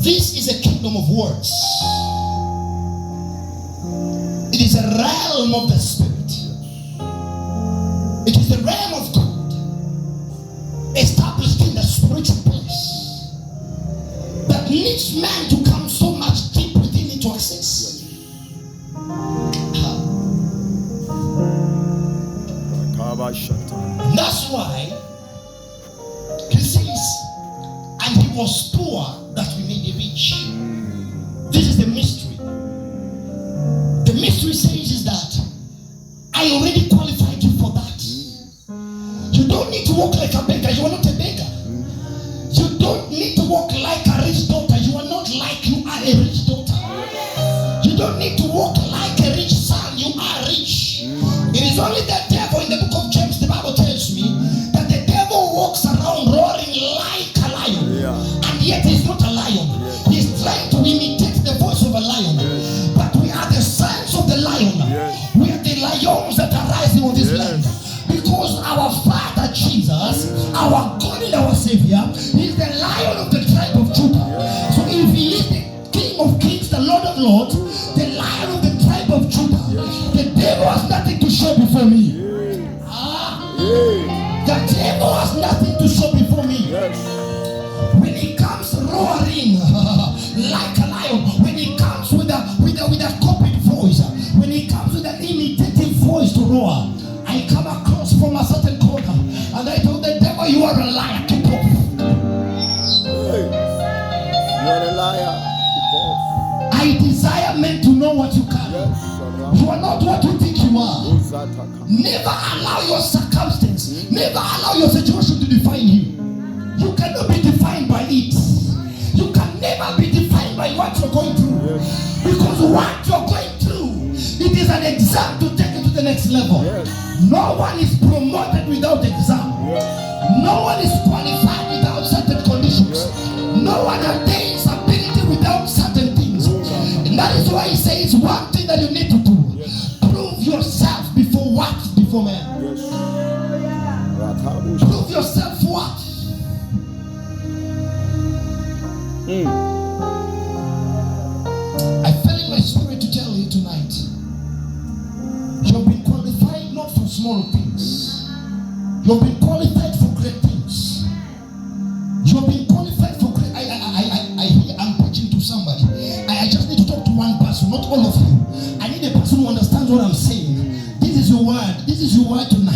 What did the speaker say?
This is a kingdom of words. It is a realm of the spirit. It is the realm of God established in the spiritual place that needs man to come so much deep within it to access. That's why he says, and he was poor that we may be rich. This is the mystery. The mystery says is that I already qualified you for that. You don't need to walk like a beggar. You are not a beggar. You don't need to walk like a rich daughter. You are not like you are a rich daughter. You don't need to walk like a rich son. You are rich. It is only the devil in the book of James, the Bible tells me that the devil walks around roaring like a lion, and yet he's not a lion. He's trying to imitate the voice of a lion, but we are the sons of the lion. We are the lions that are rising on this land, because our Father Jesus, our God and our Savior, is the Lion of the tribe of Judah. So if he is the King of Kings, the Lord of Lords, the Lion of the tribe of Judah, the devil has nothing to show before me. The devil has nothing to show before me. When he comes roaring like a lion, when he comes with a copied voice, when he comes with an imitative voice to roar, I come across from a certain corner and I told the devil, you are a liar, keep off. You are a liar, keep off. I desire men to know what you can. You are not what you think you are. Never allow your circumstance, never allow your situation to define you. You cannot be defined by it. You can never be defined by what you're going through. Because what you're going through, it is an exam to take you to the next level. No one is promoted without exam. No one is qualified without certain conditions. No one attains ability without certain things. And that is why he says one thing that you need to do. Prove yourself before what? Before man. Prove yourself what? I felt in my spirit to tell you tonight, you have been qualified not for small things. You have been qualified for great things. You have been qualified for great. I'm preaching to somebody. I just need to talk to one person, not all of you. I need a person who understands what I'm saying. This is your word. This is your word tonight.